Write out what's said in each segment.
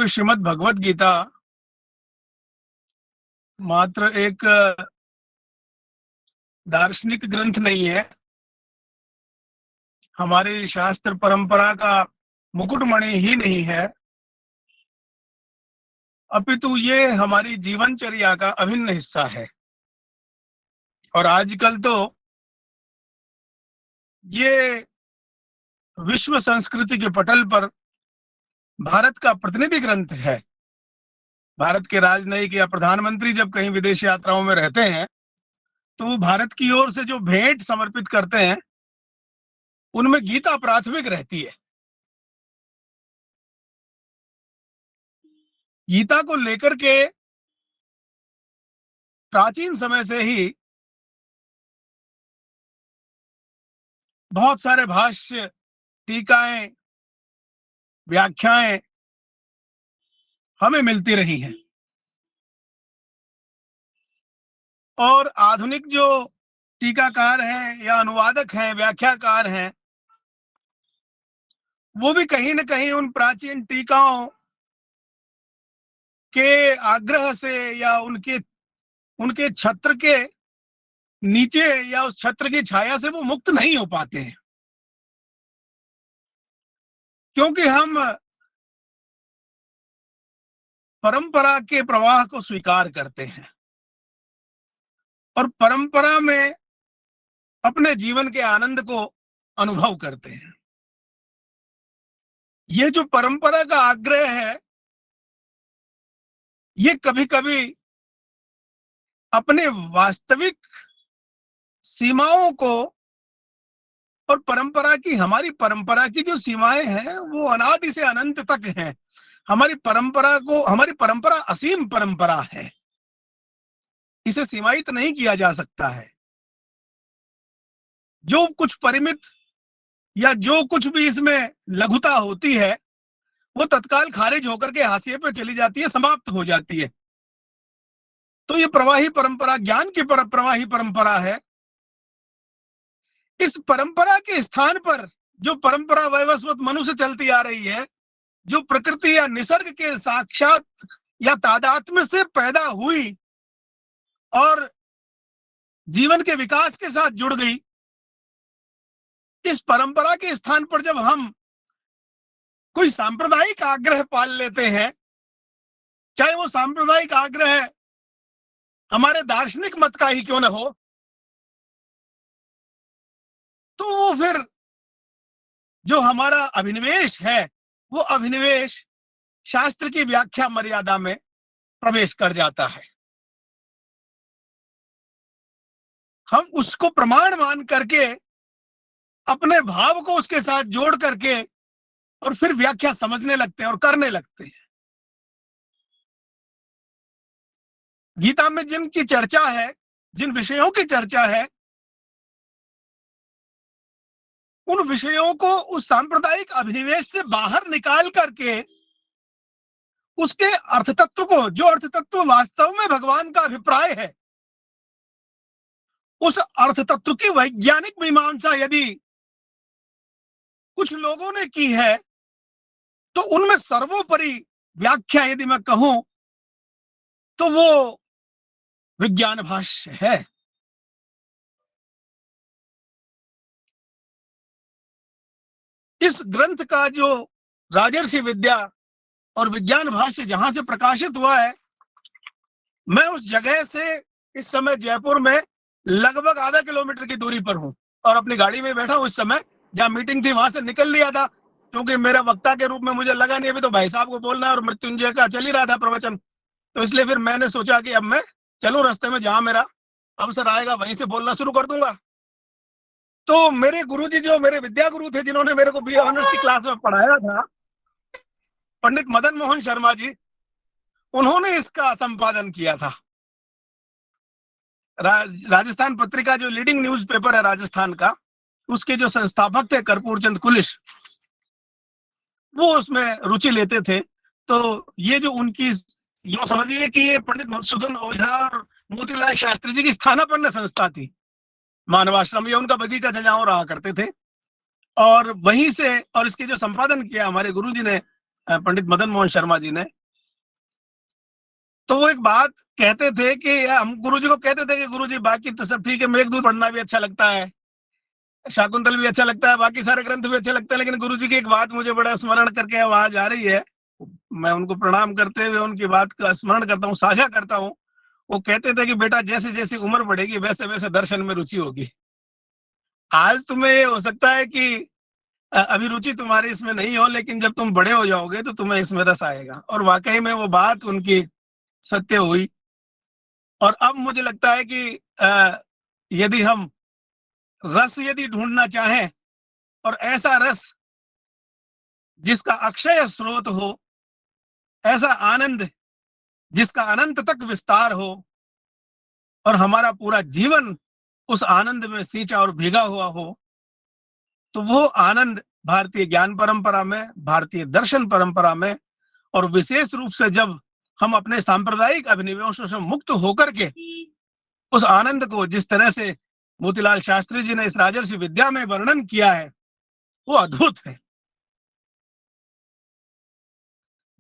क्योंकि श्रीमद् भगवत गीता मात्र एक दार्शनिक ग्रंथ नहीं है, हमारी शास्त्र परंपरा का मुकुटमणि ही नहीं है, अपितु ये हमारी जीवनचर्या का अभिन्न हिस्सा है। और आजकल तो ये विश्व संस्कृति के पटल पर भारत का प्रतिनिधि ग्रंथ है। भारत के राजनयिक या प्रधानमंत्री जब कहीं विदेश यात्राओं में रहते हैं तो वो भारत की ओर से जो भेंट समर्पित करते हैं उनमें गीता प्राथमिक रहती है। गीता को लेकर के प्राचीन समय से ही बहुत सारे भाष्य, टीकाएं, व्याख्याएं हमें मिलती रही हैं। और आधुनिक जो टीकाकार हैं या अनुवादक हैं, व्याख्याकार हैं, वो भी कहीं न कहीं उन प्राचीन टीकाओं के आग्रह से या उनके छत्र के नीचे या उस छत्र की छाया से वो मुक्त नहीं हो पाते हैं, क्योंकि हम परंपरा के प्रवाह को स्वीकार करते हैं और परंपरा में अपने जीवन के आनंद को अनुभव करते हैं। ये जो परंपरा का आग्रह है, ये कभी कभी अपने वास्तविक सीमाओं को और हमारी परंपरा की जो सीमाएं हैं वो अनादि से अनंत तक हैं। हमारी परंपरा असीम परंपरा है, इसे सीमायित नहीं किया जा सकता है। जो कुछ परिमित या जो कुछ भी इसमें लघुता होती है वो तत्काल खारिज होकर के हाशिए पे चली जाती है, समाप्त हो जाती है। तो ये प्रवाही परंपरा, ज्ञान की प्रवाही परंपरा है। इस परंपरा के स्थान पर जो परंपरा वैवस्वत मनुष्य चलती आ रही है, जो प्रकृति या निसर्ग के साक्षात या तादात्म्य से पैदा हुई और जीवन के विकास के साथ जुड़ गई, इस परंपरा के स्थान पर जब हम कोई सांप्रदायिक आग्रह पाल लेते हैं, चाहे वो सांप्रदायिक आग्रह हमारे दार्शनिक मत का ही क्यों न हो, तो वो फिर जो हमारा अभिनिवेश है वो अभिनिवेश शास्त्र की व्याख्या मर्यादा में प्रवेश कर जाता है। हम उसको प्रमाण मान करके अपने भाव को उसके साथ जोड़ करके और फिर व्याख्या समझने लगते हैं और करने लगते हैं। गीता में जिनकी चर्चा है, जिन विषयों की चर्चा है, उन विषयों को उस सांप्रदायिक अभिनिवेश से बाहर निकाल करके उसके अर्थ तत्व को, जो अर्थ तत्व वास्तव में भगवान का अभिप्राय है, उस अर्थ तत्व की वैज्ञानिक मीमांसा यदि कुछ लोगों ने की है तो उनमें सर्वोपरि व्याख्या यदि मैं कहूं तो वो विज्ञान भाष्य है। इस ग्रंथ का जो राजर्षि विद्या और विज्ञान भाष्य जहां से प्रकाशित हुआ है, मैं उस जगह से इस समय जयपुर में लगभग आधा किलोमीटर की दूरी पर हूं और अपनी गाड़ी में बैठा हूं। इस समय जहां मीटिंग थी वहां से निकल लिया था, क्योंकि मेरा वक्ता के रूप में मुझे लगा नहीं अभी तो भाई साहब को बोलना है और मृत्युंजय का चल ही रहा था प्रवचन, तो इसलिए फिर मैंने सोचा कि अब मैं चलूं रास्ते में, जहां मेरा अवसर आएगा वहीं से बोलना शुरू कर दूंगा। तो मेरे गुरुजी, जो मेरे विद्या गुरु थे, जिन्होंने मेरे को बीए ऑनर्स की क्लास में पढ़ाया था, पंडित मदन मोहन शर्मा जी, उन्होंने इसका संपादन किया था। राजस्थान पत्रिका जो लीडिंग न्यूज़पेपर है राजस्थान का, उसके जो संस्थापक थे कर्पूर चंद कुलिश, वो उसमें रुचि लेते थे। तो ये जो उनकी, यो समझिए कि ये पंडित मधुसूदन ओझा और मोतीलाल शास्त्री जी की स्थानापन्न संस्था थी। मानवाश्रम, ये उनका बगीचा जहाँ रहा करते थे और वहीं से, और इसके जो संपादन किया हमारे गुरुजी ने, पंडित मदन मोहन शर्मा जी ने। तो वो एक बात कहते थे कि हम गुरुजी को कहते थे कि गुरुजी बाकी तो सब ठीक है, मेघदूत पढ़ना भी अच्छा लगता है, शाकुंतल भी अच्छा लगता है, बाकी सारे ग्रंथ भी अच्छे लगते हैं, लेकिन गुरुजी की एक बात मुझे बड़ा स्मरण करके आवाज आ रही है। मैं उनको प्रणाम करते हुए उनकी बात का स्मरण करता हूँ, साझा करता हूँ। वो कहते थे कि बेटा जैसे जैसे उम्र बढ़ेगी वैसे वैसे दर्शन में रुचि होगी। आज तुम्हें ये हो सकता है कि अभी रुचि तुम्हारी इसमें नहीं हो, लेकिन जब तुम बड़े हो जाओगे तो तुम्हें इसमें रस आएगा। और वाकई में वो बात उनकी सत्य हुई। और अब मुझे लगता है कि यदि हम रस यदि ढूंढना चाहें, और ऐसा रस जिसका अक्षय स्रोत हो, ऐसा आनंद जिसका अनंत तक विस्तार हो, और हमारा पूरा जीवन उस आनंद में सींचा और भीगा हुआ हो, तो वो आनंद भारतीय ज्ञान परंपरा में, भारतीय दर्शन परंपरा में, और विशेष रूप से जब हम अपने सांप्रदायिक अभिनिवेशों से मुक्त होकर के उस आनंद को जिस तरह से मोतीलाल शास्त्री जी ने इस राजर्षि विद्या में वर्णन किया है, वो अद्भुत है।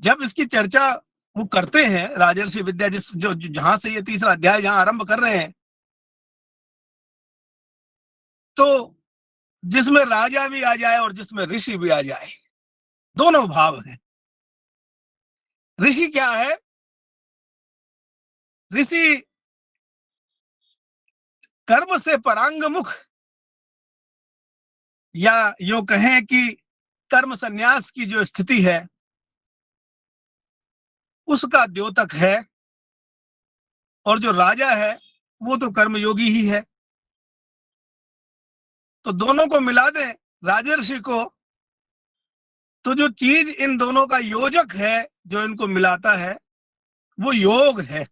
जब इसकी चर्चा वो करते हैं राजर्षि विद्या, जिस जो जहां से ये तीसरा अध्याय जहां आरंभ कर रहे हैं, तो जिसमें राजा भी आ जाए और जिसमें ऋषि भी आ जाए, दोनों भाव हैं। ऋषि क्या है? ऋषि कर्म से परांगमुख, या यो कहें कि कर्म संन्यास की जो स्थिति है उसका द्योतक है। और जो राजा है वो तो कर्मयोगी ही है। तो दोनों को मिला दें, राजर्षि को, तो जो चीज इन दोनों का योजक है, जो इनको मिलाता है, वो योग है।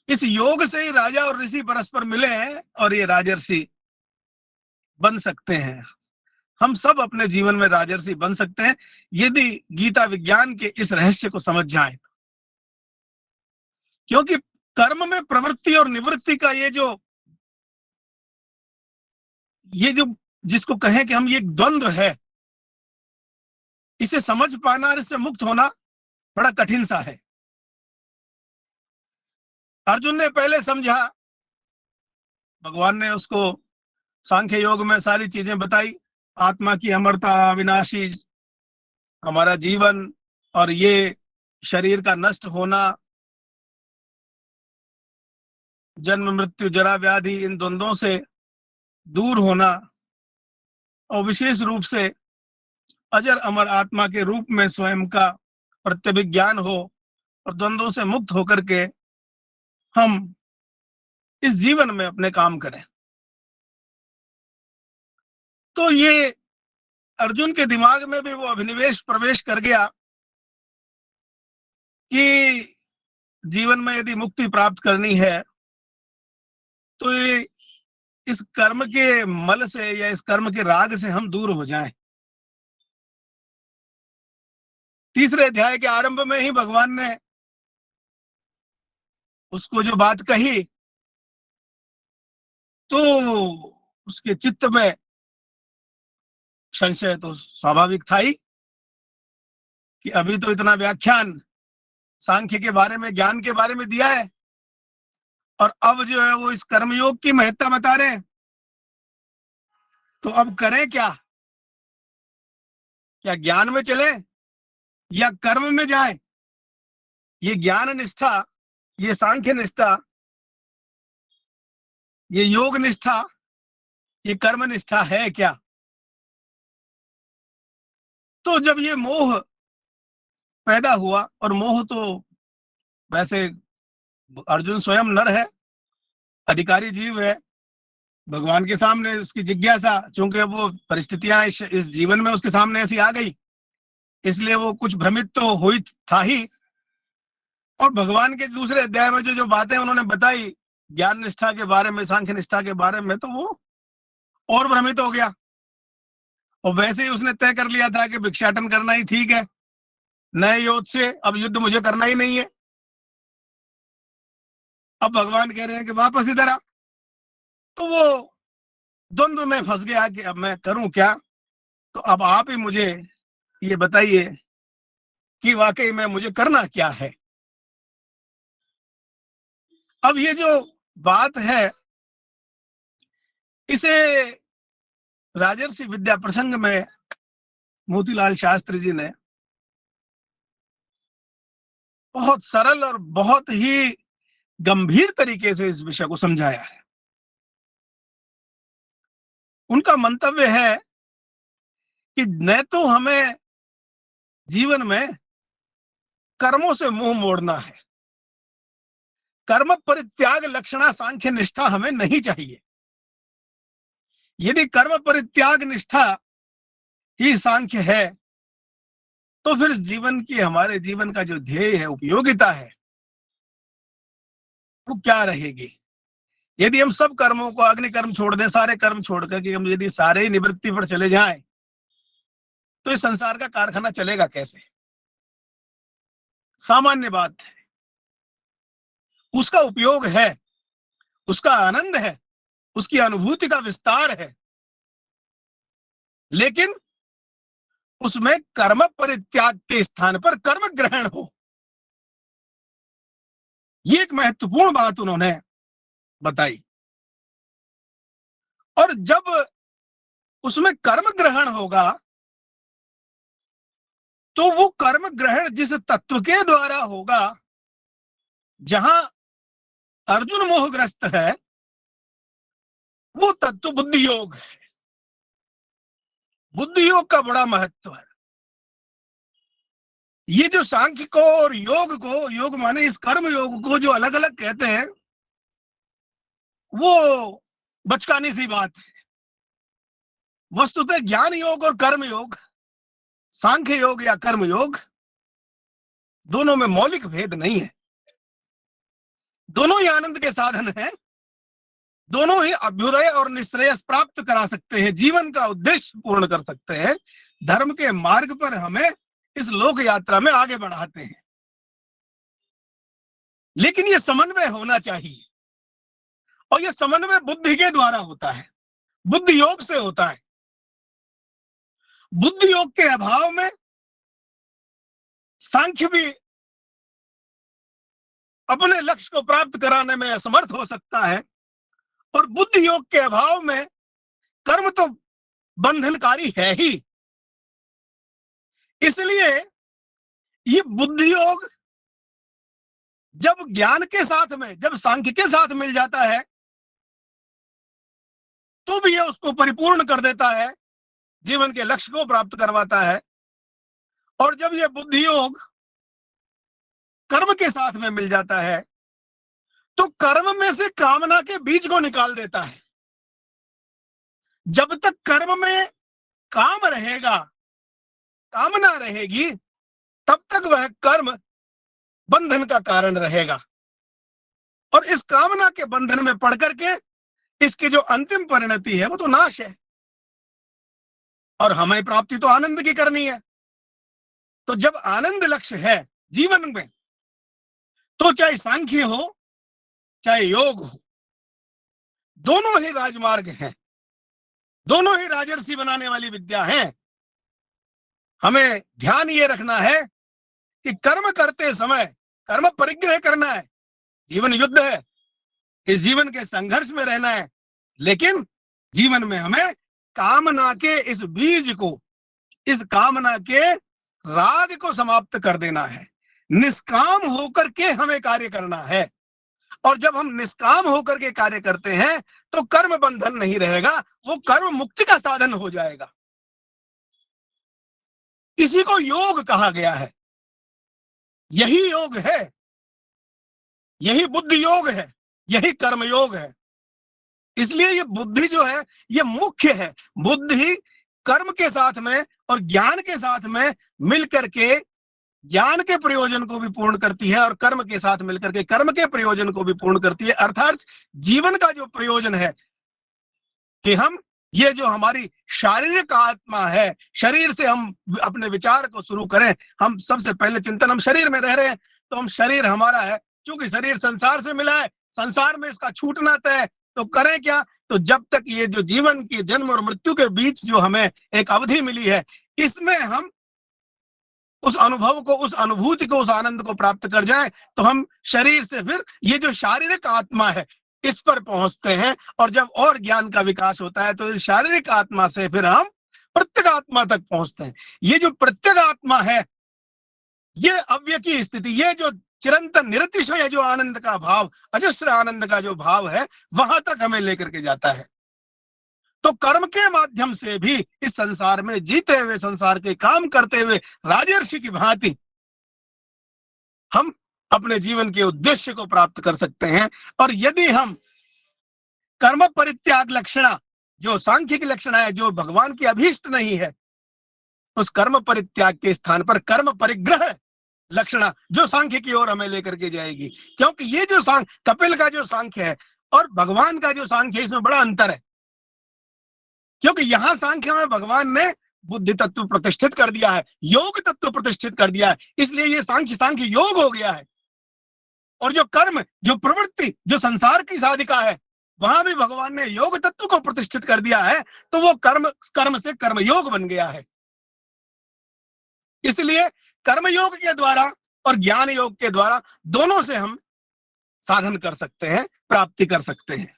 इस योग से ही राजा और ऋषि परस्पर मिले हैं और ये राजर्षि बन सकते हैं। हम सब अपने जीवन में राजर्षि बन सकते हैं यदि गीता विज्ञान के इस रहस्य को समझ जाएं। क्योंकि कर्म में प्रवृत्ति और निवृत्ति का ये जो जिसको कहें कि हम ये द्वंद्व है, इसे समझ पाना और इससे मुक्त होना बड़ा कठिन सा है। अर्जुन ने पहले समझा, भगवान ने उसको सांख्य योग में सारी चीजें बताई, आत्मा की अमरता, अविनाशी हमारा जीवन, और ये शरीर का नष्ट होना, जन्म मृत्यु जरा व्याधि, इन द्वंद्वों से दूर होना, और विशेष रूप से अजर अमर आत्मा के रूप में स्वयं का प्रत्यभिज्ञान हो, और द्वंद्वों से मुक्त होकर के हम इस जीवन में अपने काम करें। तो ये अर्जुन के दिमाग में भी वो अभिनिवेश प्रवेश कर गया कि जीवन में यदि मुक्ति प्राप्त करनी है तो ये इस कर्म के मल से या इस कर्म के राग से हम दूर हो जाएं। तीसरे अध्याय के आरंभ में ही भगवान ने उसको जो बात कही, तो उसके चित्त में संशय तो स्वाभाविक था ही कि अभी तो इतना व्याख्यान सांख्य के बारे में, ज्ञान के बारे में दिया है, और अब जो है वो इस कर्मयोग की महत्ता बता रहे हैं, तो अब करें क्या? क्या ज्ञान में चले या कर्म में जाएं? ये ज्ञान निष्ठा, ये सांख्य निष्ठा, ये योग निष्ठा, ये कर्म निष्ठा है क्या? तो जब ये मोह पैदा हुआ, और मोह तो वैसे अर्जुन स्वयं नर है, अधिकारी जीव है, भगवान के सामने उसकी जिज्ञासा, चूंकि वो परिस्थितियां इस जीवन में उसके सामने ऐसी आ गई, इसलिए वो कुछ भ्रमित तो हुई था ही। और भगवान के दूसरे अध्याय में जो जो बातें उन्होंने बताई ज्ञान निष्ठा के बारे में, सांख्य निष्ठा के बारे में, तो वो और भ्रमित हो गया। और वैसे ही उसने तय कर लिया था कि भिक्षाटन करना ही ठीक है, नए युद्ध से अब युद्ध मुझे करना ही नहीं है। अब भगवान कह रहे हैं कि वापस इधर आ। तो वो द्वंद्व में फंस गया कि अब मैं करूं क्या। तो अब आप ही मुझे ये बताइए कि वाकई में मुझे करना क्या है। अब ये जो बात है, इसे राजर्षि विद्या प्रसंग में मोतीलाल शास्त्री जी ने बहुत सरल और बहुत ही गंभीर तरीके से इस विषय को समझाया है। उनका मंतव्य है कि न तो हमें जीवन में कर्मों से मुंह मोड़ना है, कर्म परित्याग लक्षणा सांख्य निष्ठा हमें नहीं चाहिए। यदि कर्म परित्याग निष्ठा ही सांख्य है, तो फिर जीवन की, हमारे जीवन का जो ध्येय है, उपयोगिता है, वो क्या रहेगी। यदि हम सब कर्मों को, अग्नि कर्म छोड़ दें, सारे कर्म छोड़ करके हम यदि सारे ही निवृत्ति पर चले जाएं, तो इस संसार का कारखाना चलेगा कैसे। सामान्य बात है। उसका उपयोग है, उसका आनंद है, उसकी अनुभूति का विस्तार है, लेकिन उसमें कर्म परित्याग के स्थान पर कर्म ग्रहण हो। ये एक महत्वपूर्ण बात उन्होंने बताई। और जब उसमें कर्म ग्रहण होगा, तो वो कर्म ग्रहण जिस तत्व के द्वारा होगा, जहां अर्जुन मोहग्रस्त है, वो तत्व बुद्धि योग है। बुद्धि योग का बड़ा महत्व है। ये जो सांख्य को और योग को, योग माने इस कर्म योग को जो अलग अलग कहते हैं, वो बचकानी सी बात है। वस्तुतः ज्ञान योग और कर्म योग, सांख्य योग या कर्म योग, दोनों में मौलिक भेद नहीं है। दोनों ही आनंद के साधन हैं, दोनों ही अभ्युदय और निश्रेयस प्राप्त करा सकते हैं, जीवन का उद्देश्य पूर्ण कर सकते हैं, धर्म के मार्ग पर हमें इस लोक यात्रा में आगे बढ़ाते हैं। लेकिन ये समन्वय होना चाहिए, और ये समन्वय बुद्धि के द्वारा होता है, बुद्धि योग से होता है। बुद्धि योग के अभाव में सांख्य भी अपने लक्ष्य को प्राप्त कराने में असमर्थ हो सकता है, और बुद्धि योग के अभाव में कर्म तो बंधनकारी है ही। इसलिए ये बुद्धि योग जब ज्ञान के साथ में, जब सांख्य के साथ मिल जाता है, तो भी ये उसको परिपूर्ण कर देता है, जीवन के लक्ष्य को प्राप्त करवाता है। और जब ये बुद्धि योग कर्म के साथ में मिल जाता है, तो कर्म में से कामना के बीज को निकाल देता है। जब तक कर्म में काम रहेगा, कामना रहेगी, तब तक वह कर्म बंधन का कारण रहेगा, और इस कामना के बंधन में पड़ करके इसकी जो अंतिम परिणति है, वो तो नाश है। और हमें प्राप्ति तो आनंद की करनी है। तो जब आनंद लक्ष्य है जीवन में, तो चाहे सांख्य हो चाहे योग हो, दोनों ही राजमार्ग हैं, दोनों ही राजर्षि बनाने वाली विद्या हैं। हमें ध्यान ये रखना है कि कर्म करते समय कर्म परिग्रह करना है। जीवन युद्ध है, इस जीवन के संघर्ष में रहना है, लेकिन जीवन में हमें कामना के इस बीज को, इस कामना के राग को समाप्त कर देना है। निष्काम होकर के हमें कार्य करना है, और जब हम निष्काम होकर के कार्य करते हैं, तो कर्म बंधन नहीं रहेगा, वो कर्म मुक्ति का साधन हो जाएगा। इसी को योग कहा गया है। यही योग है, यही बुद्धि योग है, यही कर्म योग है। इसलिए ये बुद्धि जो है, ये मुख्य है। बुद्धि कर्म के साथ में और ज्ञान के साथ में मिलकर के ज्ञान के प्रयोजन को भी पूर्ण करती है, और कर्म के साथ मिलकर के कर्म के प्रयोजन को भी पूर्ण करती है। अर्थात जीवन का जो प्रयोजन है कि हम, ये जो हमारी शारीरिक आत्मा है, शरीर से हम अपने विचार को शुरू करें। हम सबसे पहले चिंतन, हम शरीर में रह रहे हैं, तो हम शरीर हमारा है, क्योंकि शरीर संसार से मिला है, संसार में इसका छूटना तय। तो करें क्या? तो जब तक ये जो जीवन के जन्म और मृत्यु के बीच जो हमें एक अवधि मिली है, इसमें हम उस अनुभव को, उस अनुभूति को, उस आनंद को प्राप्त कर जाए तो हम शरीर से फिर ये जो शारीरिक आत्मा है इस पर पहुंचते हैं। और जब और ज्ञान का विकास होता है तो इस शारीरिक आत्मा से फिर हम प्रत्येक आत्मा तक पहुंचते हैं। ये जो प्रत्येक आत्मा है, ये अव्यय की स्थिति, ये जो चिरंतन निरतिशय जो आनंद का भाव, अजस्र आनंद का जो भाव है, वहां तक हमें लेकर के जाता है। तो कर्म के माध्यम से भी इस संसार में जीते हुए, संसार के काम करते हुए राजर्षि की भांति हम अपने जीवन के उद्देश्य को प्राप्त कर सकते हैं। और यदि हम कर्म परित्याग लक्षणा, जो सांख्य की लक्षणा है, जो भगवान की अभीष्ट नहीं है, उस कर्म परित्याग के स्थान पर कर्म परिग्रह लक्षणा जो सांख्य की ओर हमें लेकर के जाएगी। क्योंकि ये जो कपिल का जो सांख्य है और भगवान का जो सांख्य है, इसमें बड़ा अंतर है। क्योंकि यहां सांख्य में भगवान ने बुद्धि तत्व प्रतिष्ठित कर दिया है, योग तत्व प्रतिष्ठित कर दिया है, इसलिए ये सांख्य योग हो गया है। और जो कर्म, जो प्रवृत्ति, जो संसार की साधिका है, वहां भी भगवान ने योग तत्व को प्रतिष्ठित कर दिया है, तो वो कर्म से कर्मयोग बन गया है। इसलिए कर्मयोग के द्वारा और ज्ञान योग के द्वारा दोनों से हम साधन कर सकते हैं, प्राप्ति कर सकते हैं।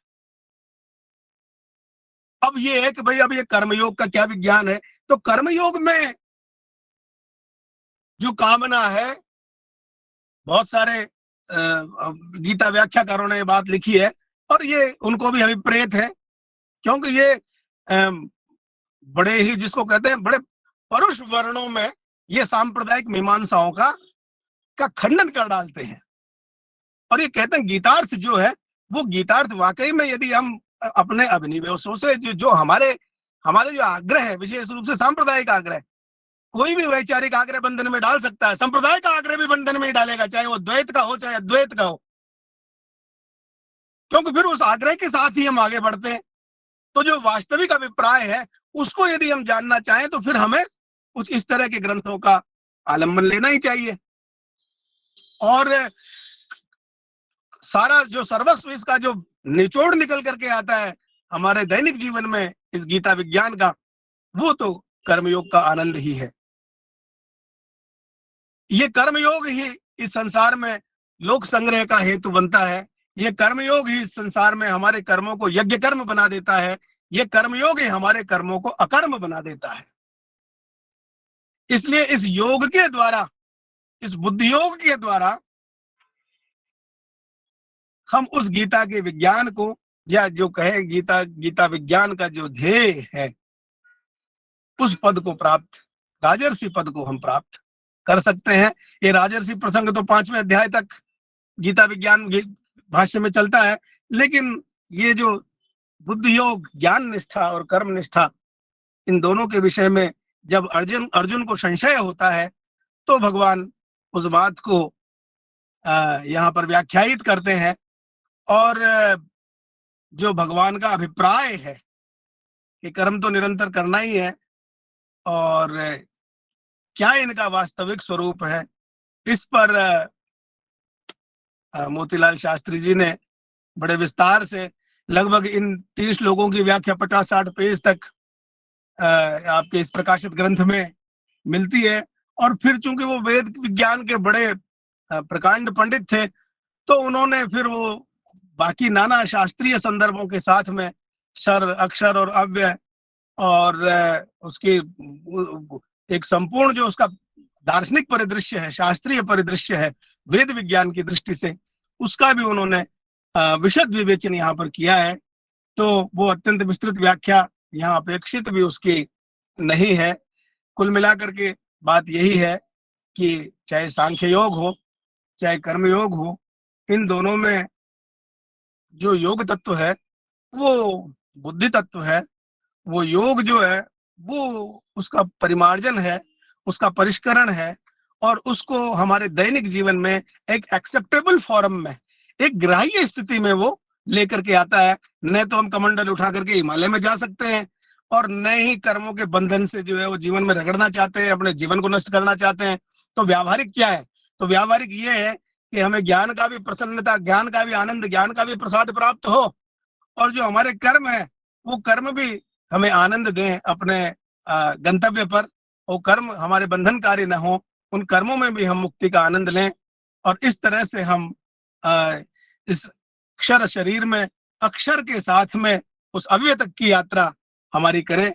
अब ये है कि भाई अब ये कर्मयोग का क्या विज्ञान है। तो कर्मयोग में जो कामना है, बहुत सारे गीता व्याख्याकारों ने बात लिखी है और ये उनको भी अभिप्रेत है, क्योंकि ये बड़े ही, जिसको कहते हैं, बड़े परुष वर्णों में ये सांप्रदायिक मीमांसाओं का खंडन कर डालते हैं। और ये कहते हैं गीतार्थ जो है वो गीतार्थ वाकई में, यदि हम अपने अभिनिवेशों से जो हमारे जो आग्रह है, विशेष रूप से सांप्रदायिक आग्रह, कोई भी वैचारिक आग्रह बंधन में डाल सकता है, संप्रदाय का आग्रह भी बंधन में ही डालेगा, चाहे वो द्वैत का हो चाहे अद्वैत का हो, क्योंकि फिर उस आग्रह के साथ ही हम आगे बढ़ते हैं। तो जो वास्तविक अभिप्राय है उसको यदि हम जानना चाहें तो फिर हमें कुछ इस तरह के ग्रंथों का आलम्बन लेना ही चाहिए। और सारा जो सर्वस्व इसका जो निचोड़ निकल करके आता है हमारे दैनिक जीवन में इस गीता विज्ञान का, वो तो कर्मयोग का आनंद ही है। ये कर्मयोग ही इस संसार में लोक संग्रह का हेतु बनता है। ये कर्मयोग ही इस संसार में हमारे कर्मों को यज्ञ कर्म बना देता है। ये कर्मयोग ही हमारे कर्मों को अकर्म बना देता है। इसलिए इस योग के द्वारा, इस बुद्धि योग के द्वारा हम उस गीता के विज्ञान को, या जो कहे गीता विज्ञान का जो ध्येय है, उस पद को प्राप्त, राजर्षि पद को हम प्राप्त कर सकते हैं। ये राजर्षि प्रसंग तो 5वें अध्याय तक गीता विज्ञान भाष्य में चलता है, लेकिन ये जो बुद्धि योग, ज्ञान निष्ठा और कर्म निष्ठा, इन दोनों के विषय में जब अर्जुन को संशय होता है तो भगवान उस बात को यहाँ पर व्याख्यायित करते हैं। और जो भगवान का अभिप्राय है कि कर्म तो निरंतर करना ही है, और क्या इनका वास्तविक स्वरूप है, इस पर मोतीलाल शास्त्री जी ने बड़े विस्तार से, लगभग इन 30 श्लोकों की व्याख्या 50-60 पेज तक आपके इस प्रकाशित ग्रंथ में मिलती है। और फिर चूंकि वो वेद विज्ञान के बड़े प्रकांड पंडित थे, तो उन्होंने फिर वो बाकी नाना शास्त्रीय संदर्भों के साथ में क्षर, अक्षर और अव्यय और उसकी एक संपूर्ण जो उसका दार्शनिक परिदृश्य है, शास्त्रीय परिदृश्य है वेद विज्ञान की दृष्टि से, उसका भी उन्होंने विशद विवेचन यहाँ पर किया है। तो वो अत्यंत विस्तृत व्याख्या यहाँ अपेक्षित भी उसकी नहीं है। कुल मिलाकर के बात यही है कि चाहे सांख्य योग हो चाहे कर्म योग हो, इन दोनों में जो योग तत्व है वो बुद्धि तत्व है। वो योग जो है वो उसका परिमार्जन है, उसका परिष्करण है, और उसको हमारे दैनिक जीवन में एक एक्सेप्टेबल फॉर्म में, एक ग्राह्य स्थिति में वो लेकर के आता है। न तो हम कमंडल उठा करके हिमालय में जा सकते हैं, और न ही कर्मों के बंधन से जो है वो जीवन में रगड़ना चाहते हैं, अपने जीवन को नष्ट करना चाहते हैं। तो व्यावहारिक क्या है? तो व्यावहारिक ये है कि हमें ज्ञान का भी प्रसन्नता, ज्ञान का भी आनंद, ज्ञान का भी प्रसाद प्राप्त हो, और जो हमारे कर्म है वो कर्म भी हमें आनंद दें अपने गंतव्य पर। वो कर्म हमारे बंधनकारी न हो, उन कर्मों में भी हम मुक्ति का आनंद लें और इस तरह से हम इस क्षर शरीर में अक्षर के साथ में उस अव्यय तक की यात्रा हमारी करें।